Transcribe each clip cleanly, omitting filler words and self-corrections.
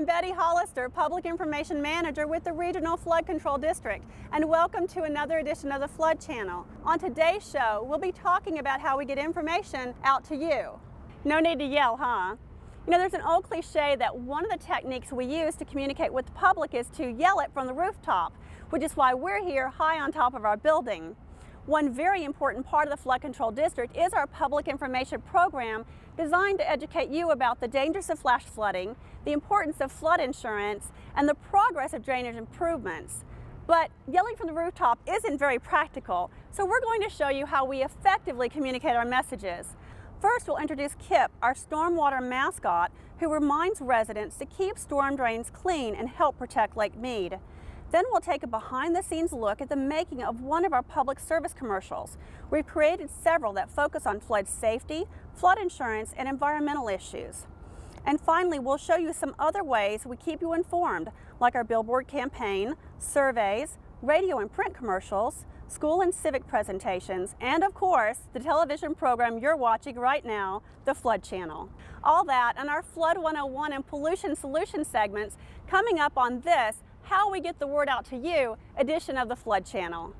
I'm Betty Hollister, Public Information Manager with the Regional Flood Control District, and welcome to another edition of the Flood Channel. On today's show, we'll be talking about how we get information out to you. No need to yell, huh? You know, there's an old cliche that one of the techniques we use to communicate with the public is to yell it from the rooftop, which is why we're here high on top of our building. One very important part of the Flood Control District is our public information program designed to educate you about the dangers of flash flooding, the importance of flood insurance, and the progress of drainage improvements. But yelling from the rooftop isn't very practical, so we're going to show you how we effectively communicate our messages. First, we'll introduce Kip, our stormwater mascot, who reminds residents to keep storm drains clean and help protect Lake Mead. Then we'll take a behind-the-scenes look at the making of one of our public service commercials. We've created several that focus on flood safety, flood insurance, and environmental issues. And finally, we'll show you some other ways we keep you informed, like our billboard campaign, surveys, radio and print commercials, school and civic presentations, and of course, the television program you're watching right now, the Flood Channel. All that and our Flood 101 and Pollution Solution segments coming up on this How We Get the Word Out to You edition of the Flood Channel.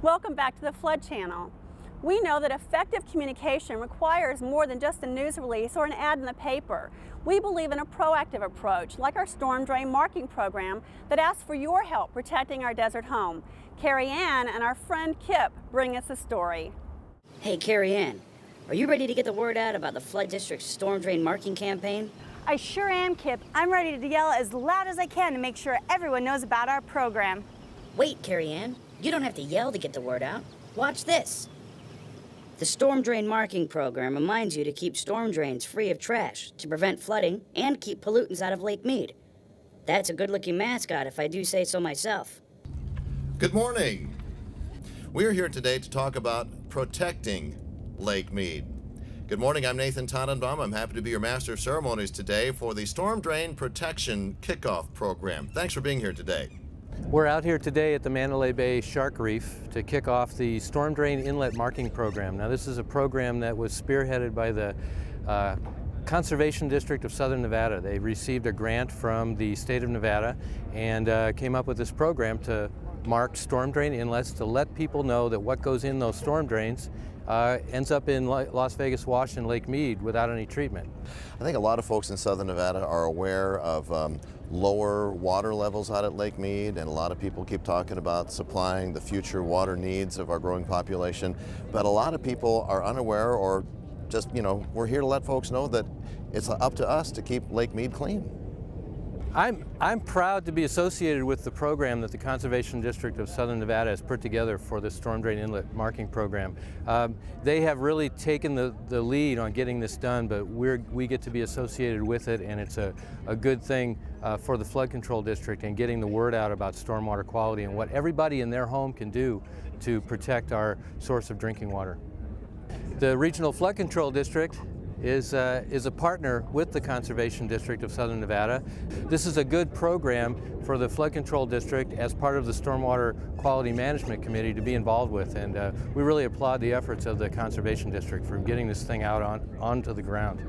Welcome back to the Flood Channel. We know that effective communication requires more than just a news release or an ad in the paper. We believe in a proactive approach, like our storm drain marking program that asks for your help protecting our desert home. Carrie Ann and our friend Kip bring us a story. Hey, Carrie Ann, are you ready to get the word out about the Flood District's storm drain marking campaign? I sure am, Kip. I'm ready to yell as loud as I can to make sure everyone knows about our program. Wait, Carrie Ann. You don't have to yell to get the word out. Watch this. The Storm Drain Marking Program reminds you to keep storm drains free of trash to prevent flooding and keep pollutants out of Lake Mead. That's a good-looking mascot, if I do say so myself. Good morning. We are here today to talk about protecting Lake Mead. Good morning, I'm Nathan Tannenbaum. I'm happy to be your Master of Ceremonies today for the Storm Drain Protection Kickoff Program. Thanks for being here today. We're out here today at the Mandalay Bay Shark Reef to kick off the Storm Drain Inlet Marking Program. Now, this is a program that was spearheaded by the Conservation District of Southern Nevada. They received a grant from the state of Nevada and came up with this program to mark storm drain inlets to let people know that what goes in those storm drains ends up in Las Vegas Wash and Lake Mead without any treatment. I think a lot of folks in Southern Nevada are aware of lower water levels out at Lake Mead, and a lot of people keep talking about supplying the future water needs of our growing population. But a lot of people are unaware, or just, we're here to let folks know that it's up to us to keep Lake Mead clean. I'm proud to be associated with the program that the Conservation District of Southern Nevada has put together for the Storm Drain Inlet Marking Program. They have really taken the lead on getting this done, but we get to be associated with it, and it's a good thing for the Flood Control District and getting the word out about stormwater quality and what everybody in their home can do to protect our source of drinking water. The Regional Flood Control District is a partner with the Conservation District of Southern Nevada. This is a good program for the Flood Control District as part of the Stormwater Quality Management Committee to be involved with, and we really applaud the efforts of the Conservation District for getting this thing out onto the ground.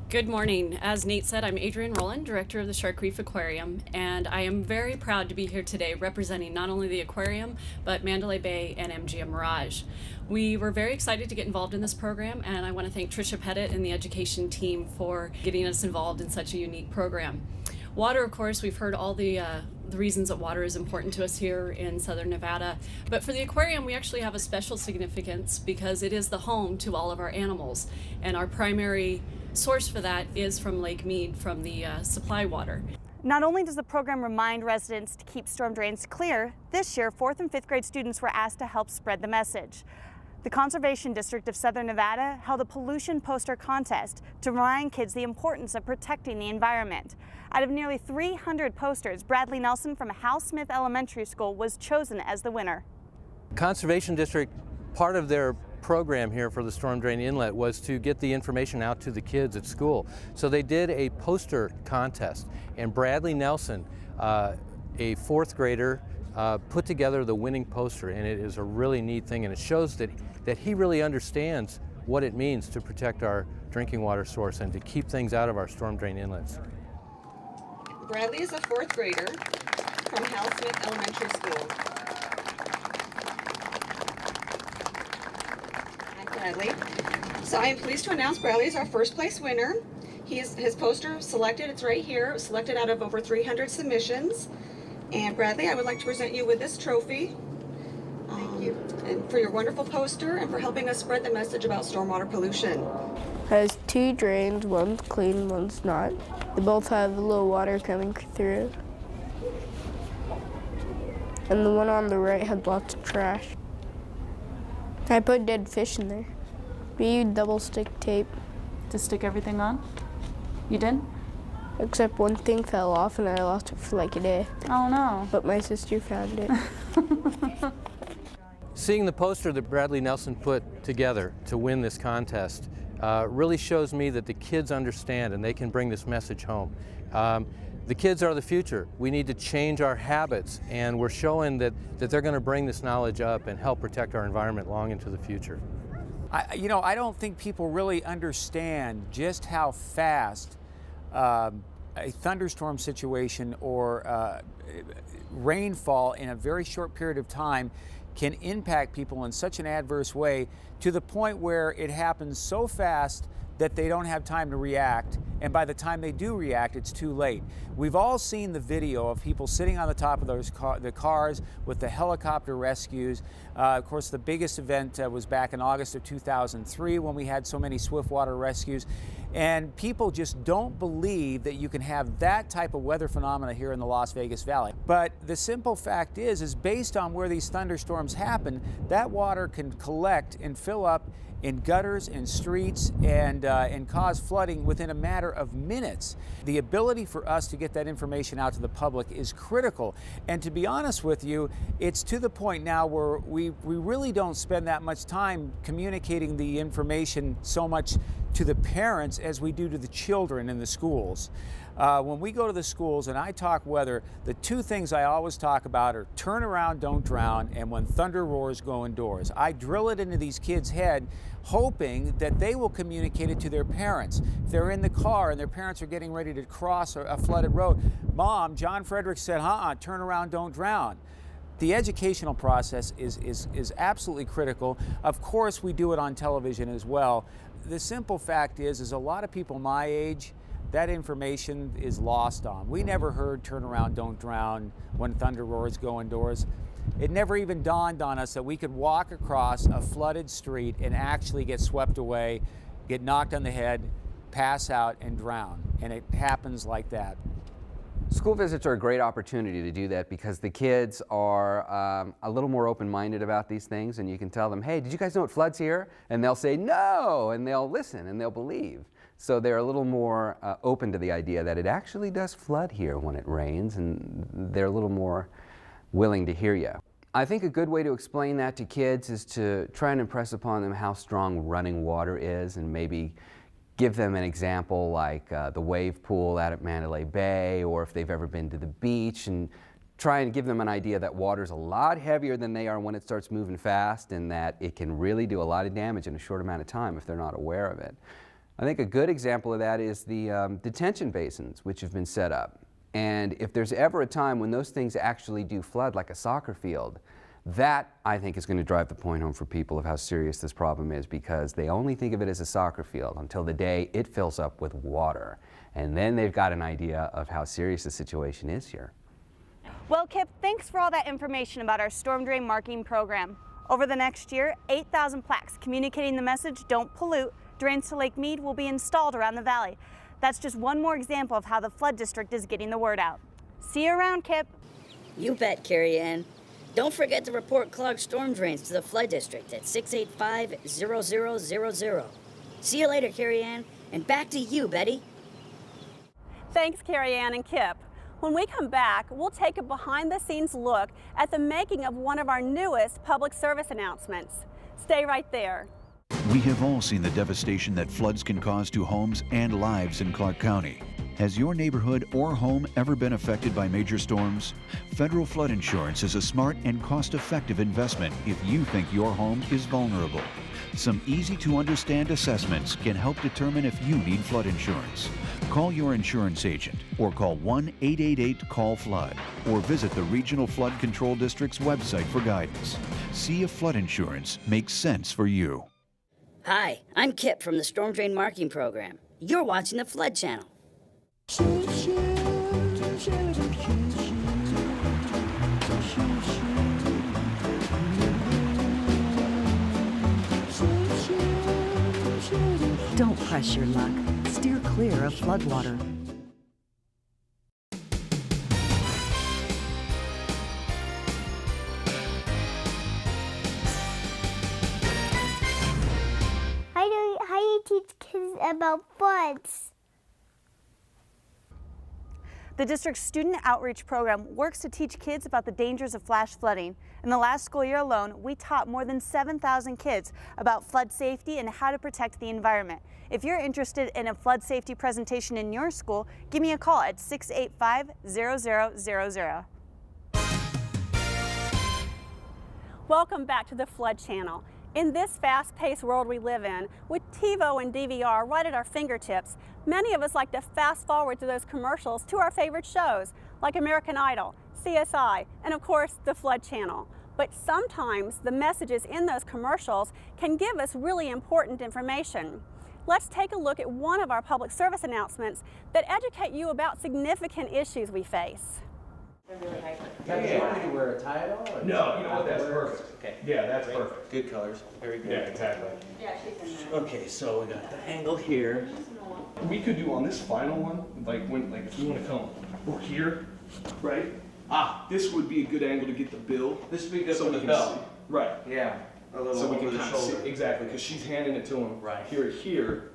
Good morning. As Nate said, I'm Adrienne Rowland, Director of the Shark Reef Aquarium, and I am very proud to be here today representing not only the aquarium, but Mandalay Bay and MGM Mirage. We were very excited to get involved in this program, and I want to thank Tricia Pettit and the education team for getting us involved in such a unique program. Water, of course, we've heard all the reasons that water is important to us here in Southern Nevada, but for the aquarium we actually have a special significance because it is the home to all of our animals, and our primary source for that is from Lake Mead, from the supply water. Not only does the program remind residents to keep storm drains clear, this year 4th and 5th grade students were asked to help spread the message. The Conservation District of Southern Nevada held a pollution poster contest to remind kids the importance of protecting the environment. Out of nearly 300 posters, Bradley Nelson from Hal Smith Elementary School was chosen as the winner. Conservation District, part of their program here for the storm drain inlet was to get the information out to the kids at school. So they did a poster contest, and Bradley Nelson, a fourth grader, put together the winning poster, and it is a really neat thing, and it shows that he really understands what it means to protect our drinking water source and to keep things out of our storm drain inlets. Bradley is a fourth grader from Hal Smith Elementary School. Hi, Bradley. So I am pleased to announce Bradley is our first place winner. His poster selected, it's right here, selected out of over 300 submissions. And Bradley, I would like to present you with this trophy. Thank you. And for your wonderful poster and for helping us spread the message about stormwater pollution. Has two drains, one's clean, one's not. They both have a little water coming through. And the one on the right had lots of trash. I put dead fish in there. We used double stick tape. To stick everything on? You did? Except one thing fell off and I lost it for like a day. Oh no. But my sister found it. Seeing the poster that Bradley Nelson put together to win this contest really shows me that the kids understand and they can bring this message home. The kids are the future. We need to change our habits, and we're showing that they're going to bring this knowledge up and help protect our environment long into the future. I don't think people really understand just how fast a thunderstorm situation or rainfall in a very short period of time can impact people in such an adverse way, to the point where it happens so fast that they don't have time to react, and by the time they do react, it's too late. We've all seen the video of people sitting on the top of the cars with the helicopter rescues. Of course, the biggest event was back in August of 2003 when we had so many swiftwater rescues. And people just don't believe that you can have that type of weather phenomena here in the Las Vegas Valley. But the simple fact is based on where these thunderstorms happen, that water can collect and fill up in gutters and streets and cause flooding within a matter of minutes. The ability for us to get that information out to the public is critical. And to be honest with you, it's to the point now where we really don't spend that much time communicating the information so much to the parents as we do to the children in the schools. When we go to the schools and I talk weather, the two things I always talk about are turn around, don't drown, and when thunder roars, go indoors. I drill it into these kids' head, hoping that they will communicate it to their parents. If they're in the car and their parents are getting ready to cross a flooded road, Mom, John Frederick said, turn around, don't drown. The educational process is absolutely critical. Of course, we do it on television as well. The simple fact is a lot of people my age, that information is lost on. We never heard turn around, don't drown, when thunder roars, go indoors. It never even dawned on us that we could walk across a flooded street and actually get swept away, get knocked on the head, pass out, and drown. And it happens like that. School visits are a great opportunity to do that because the kids are a little more open-minded about these things, and you can tell them, hey, did you guys know it floods here? And they'll say no, and they'll listen and they'll believe. So they're a little more open to the idea that it actually does flood here when it rains, and they're a little more willing to hear you. I think a good way to explain that to kids is to try and impress upon them how strong running water is, and maybe give them an example like the wave pool out at Mandalay Bay, or if they've ever been to the beach, and try and give them an idea that water's a lot heavier than they are when it starts moving fast, and that it can really do a lot of damage in a short amount of time if they're not aware of it. I think a good example of that is the detention basins which have been set up. And if there's ever a time when those things actually do flood, like a soccer field, that I think is going to drive the point home for people of how serious this problem is, because they only think of it as a soccer field until the day it fills up with water. And then they've got an idea of how serious the situation is here. Well, Kip, thanks for all that information about our storm drain marking program. Over the next year, 8,000 plaques communicating the message, don't pollute, drains to Lake Mead will be installed around the valley. That's just one more example of how the flood district is getting the word out. See you around, Kip. You bet, Carrie Ann. Don't forget to report clogged storm drains to the flood district at 685-0000. See you later, Carrie Ann, and back to you, Betty. Thanks, Carrie Ann and Kip. When we come back, we'll take a behind-the-scenes look at the making of one of our newest public service announcements. Stay right there. We have all seen the devastation that floods can cause to homes and lives in Clark County. Has your neighborhood or home ever been affected by major storms? Federal flood insurance is a smart and cost-effective investment if you think your home is vulnerable. Some easy-to-understand assessments can help determine if you need flood insurance. Call your insurance agent or call 1-888-CALL-FLOOD or visit the Regional Flood Control District's website for guidance. See if flood insurance makes sense for you. Hi, I'm Kip from the Storm Drain Marking Program. You're watching the Flood Channel. Don't press your luck. Steer clear of floodwater. How do you teach kids about floods? The district's student outreach program works to teach kids about the dangers of flash flooding. In the last school year alone, we taught more than 7,000 kids about flood safety and how to protect the environment. If you're interested in a flood safety presentation in your school, give me a call at 685-0000. Welcome back to the Flood Channel. In this fast-paced world we live in, with TiVo and DVR right at our fingertips, many of us like to fast forward through those commercials to our favorite shows, like American Idol, CSI, and of course, the Flood Channel. But sometimes the messages in those commercials can give us really important information. Let's take a look at one of our public service announcements that educate you about significant issues we face. Yeah. Want me to wear a tie at all? No, you know what, that's perfect. Okay. Yeah, that's perfect. Good colors. Very good. Yeah, exactly. Yeah, she's in there. Okay, so we got the angle here. We could do on this final one, like if you want to come over here, right? This would be a good angle to get the bill. This would be good so for we the can belt. see. Right. Yeah. A little so we over can the kind of shoulder. see exactly because she's handing it to him. Right. Here.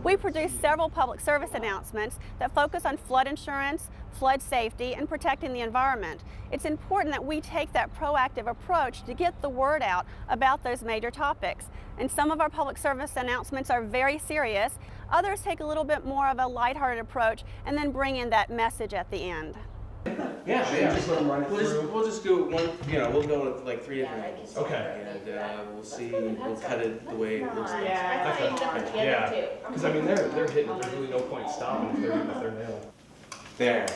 We produce several public service announcements that focus on flood insurance, flood safety, and protecting the environment. It's important that we take that proactive approach to get the word out about those major topics. And some of our public service announcements are very serious. Others take a little bit more of a lighthearted approach and then bring in that message at the end. Yeah. Just let them run it through. We'll just do one. We'll go with like 3 different angles. Okay. And we'll see. We'll cut it the way it looks like. Yeah. Because I mean, they're hitting. There's really no point stopping if they're nailing. There.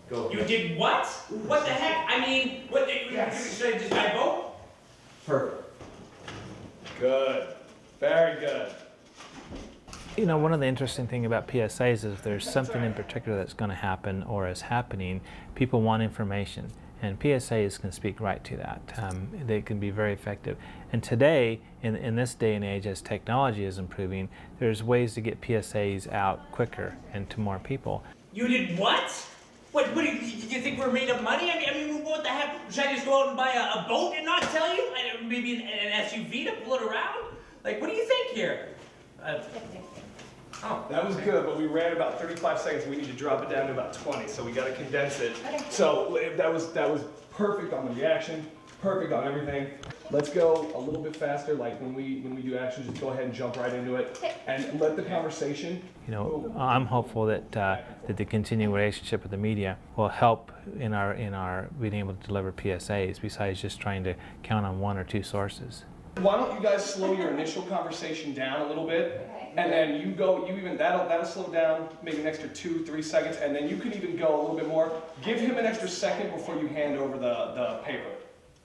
Go. You did what? What the heck? I mean, what? Should I just by vote? Perfect. Good. Very good. You know, one of the interesting things about PSAs is if there's something in particular that's going to happen or is happening, people want information. And PSAs can speak right to that. They can be very effective. And today, in this day and age, as technology is improving, there's ways to get PSAs out quicker and to more people. You did what? What do you think we're made of money? I mean, what the heck? Should I just go out and buy a boat and not tell you? Maybe an SUV to pull it around? Like, what do you think here? That was good, but we ran about 35 seconds. We need to drop it down to about 20, so we got to condense it. So that was perfect on the reaction, perfect on everything. Let's go a little bit faster. Like when we do action, just go ahead and jump right into it, and let the conversation. You know, I'm hopeful that that the continuing relationship with the media will help in our being able to deliver PSAs. Besides just trying to count on 1 or 2 sources. Why don't you guys slow your initial conversation down a little bit, and then that'll slow down maybe an extra 2-3 seconds, and then you can even go a little bit more. Give him an extra second before you hand over the paper.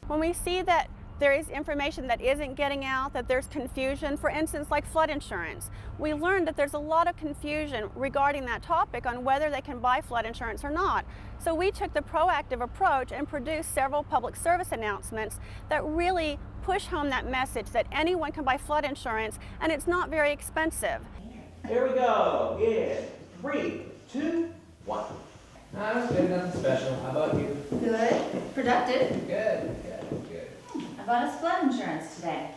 When we see that there is information that isn't getting out, that there's confusion, for instance, like flood insurance, we learned that there's a lot of confusion regarding that topic on whether they can buy flood insurance or not. So we took the proactive approach and produced several public service announcements that really push home that message that anyone can buy flood insurance and it's not very expensive. Here we go. Yeah. 3, 2, 1. That's good. Nothing special. How about you? Good. Productive. Good. bought us flood insurance today.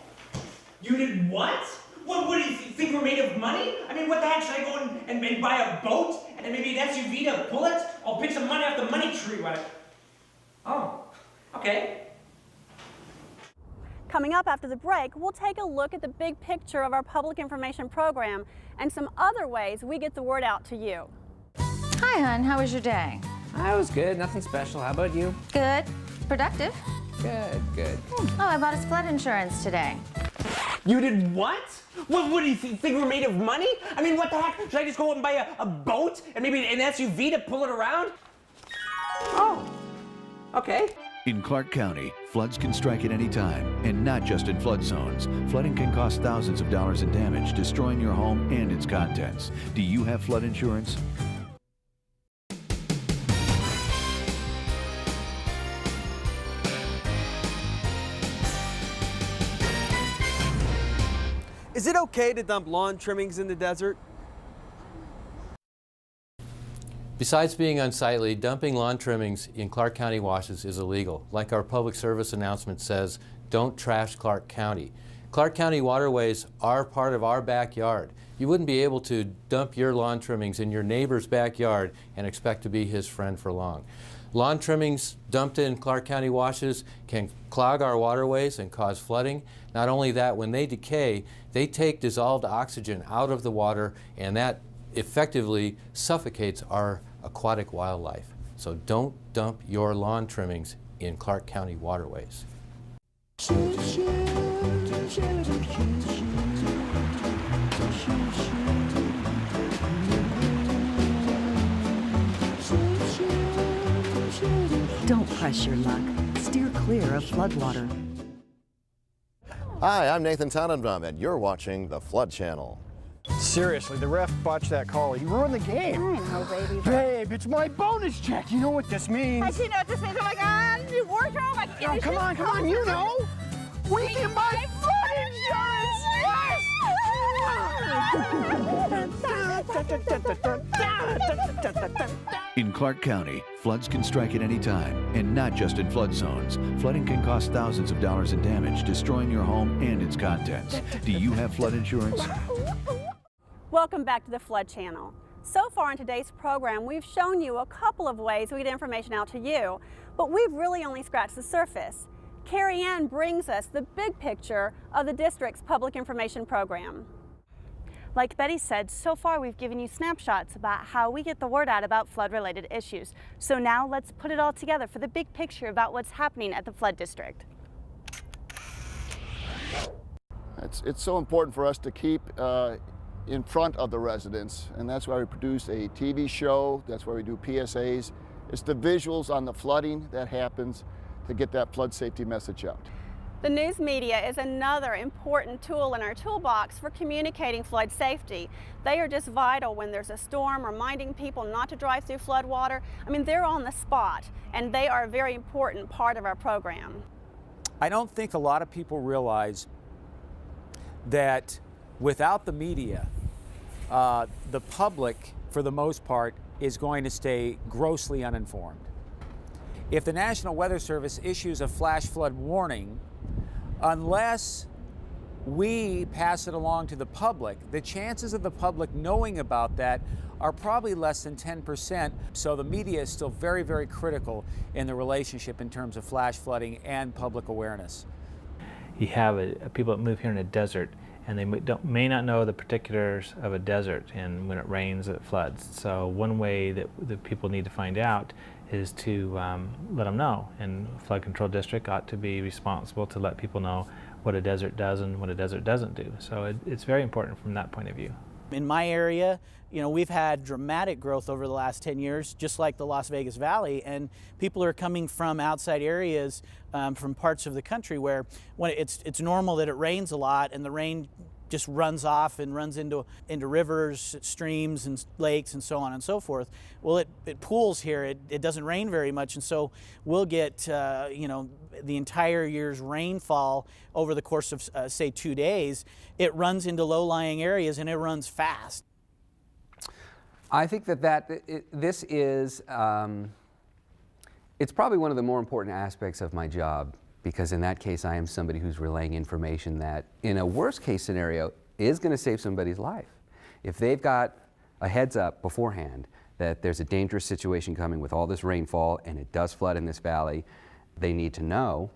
You did what? What do you think we're made of money? I mean, what the heck, should I go and buy a boat and then maybe an SUV to pull it? I'll pick some money off the money tree. Oh, okay. Coming up after the break, we'll take a look at the big picture of our public information program and some other ways we get the word out to you. Hi, hon. How was your day? I was good. Nothing special. How about you? Good. Productive. Good, good. Oh, I bought us flood insurance today. You did what? What do you think we're made of money? I mean, what the heck? Should I just go out and buy a boat and maybe an SUV to pull it around? Oh, okay. In Clark County, floods can strike at any time, and not just in flood zones. Flooding can cost thousands of dollars in damage, destroying your home and its contents. Do you have flood insurance? Is it okay to dump lawn trimmings in the desert? Besides being unsightly, dumping lawn trimmings in Clark County washes is illegal. Like our public service announcement says, don't trash Clark County. Clark County waterways are part of our backyard. You wouldn't be able to dump your lawn trimmings in your neighbor's backyard and expect to be his friend for long. Lawn trimmings dumped in Clark County washes can clog our waterways and cause flooding. Not only that, when they decay, they take dissolved oxygen out of the water, and that effectively suffocates our aquatic wildlife. So don't dump your lawn trimmings in Clark County waterways. Don't press your luck. Steer clear of floodwater. Hi, I'm Nathan Tannenbaum, and you're watching the Flood Channel. Seriously, the ref botched that call. He ruined the game. I know, baby. Babe, it's my bonus check. You know what this means. I do know what this means. Oh my God, new wardrobe. Oh, come on, you know. We can buy flood insurance. Yes! In Clark County, floods can strike at any time, and not just in flood zones. Flooding can cost thousands of dollars in damage, destroying your home and its contents. Do you have flood insurance? Welcome back to the Flood Channel. So far in today's program, we've shown you a couple of ways we get information out to you, but we've really only scratched the surface. Carrie Ann brings us the big picture of the district's public information program. Like Betty said, so far we've given you snapshots about how we get the word out about flood-related issues. So now let's put it all together for the big picture about what's happening at the flood district. It's so important for us to keep in front of the residents, and that's why we produce a TV show, that's why we do PSAs. It's the visuals on the flooding that happens to get that flood safety message out. The news media is another important tool in our toolbox for communicating flood safety. They are just vital when there's a storm, reminding people not to drive through flood water. I mean, they're on the spot, and they are a very important part of our program. I don't think a lot of people realize that without the media, the public, for the most part, is going to stay grossly uninformed. If the National Weather Service issues a flash flood warning, unless we pass it along to the public, the chances of the public knowing about that are probably less than 10%. So the media is still very, very critical in the relationship in terms of flash flooding and public awareness. You have people that move here in a desert, and they may not know the particulars of a desert, and when it rains, it floods. So one way that the people need to find out is to let them know, and Flood Control District ought to be responsible to let people know what a desert does and what a desert doesn't do. So it's very important from that point of view. In my area, you know, we've had dramatic growth over the last 10 years, just like the Las Vegas Valley, and people are coming from outside areas, from parts of the country where when it's normal that it rains a lot, and the rain just runs off and runs into rivers, streams, and lakes, and so on and so forth. Well, it pools here. It doesn't rain very much, and so we'll get you know, the entire year's rainfall over the course of say 2 days. It runs into low-lying areas, and it runs fast. I think this is it's probably one of the more important aspects of my job, because in that case I am somebody who's relaying information that in a worst case scenario is going to save somebody's life. If they've got a heads up beforehand that there's a dangerous situation coming with all this rainfall and it does flood in this valley, they need to know.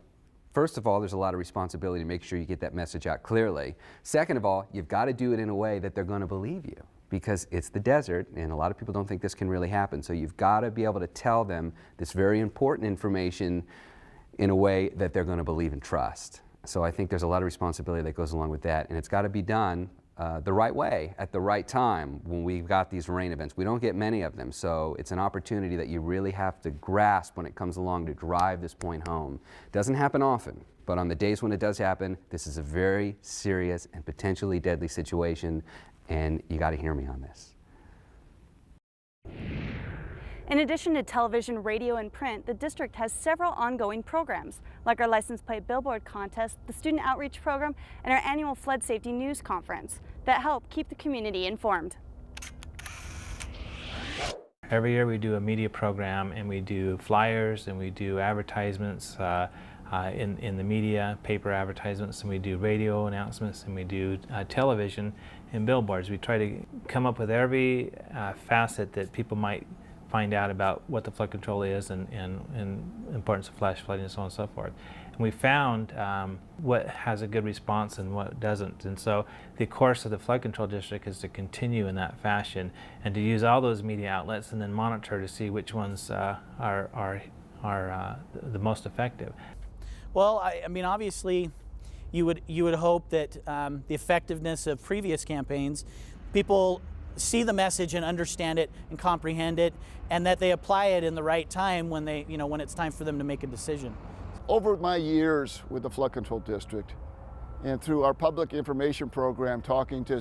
First of all, there's a lot of responsibility to make sure you get that message out clearly. Second of all, you've got to do it in a way that they're going to believe you, because it's the desert and a lot of people don't think this can really happen. So you've got to be able to tell them this very important information in a way that they're going to believe and trust. So I think there's a lot of responsibility that goes along with that, and it's got to be done the right way at the right time when we've got these rain events. We don't get many of them, so it's an opportunity that you really have to grasp when it comes along to drive this point home. It doesn't happen often, but on the days when it does happen, this is a very serious and potentially deadly situation, and you got to hear me on this. In addition to television, radio, and print, the district has several ongoing programs, like our license plate billboard contest, the student outreach program, and our annual flood safety news conference that help keep the community informed. Every year we do a media program, and we do flyers, and we do advertisements in the media, paper advertisements, and we do radio announcements, and we do television and billboards. We try to come up with every facet that people might find out about what the flood control is and importance of flash flooding and so on and so forth. And we found what has a good response and what doesn't. And so the course of the flood control district is to continue in that fashion and to use all those media outlets and then monitor to see which ones are the most effective. Well, I mean, obviously, you would hope that the effectiveness of previous campaigns, people see the message and understand it and comprehend it, and that they apply it in the right time when when it's time for them to make a decision. Over my years with the Flood Control District and through our public information program, talking to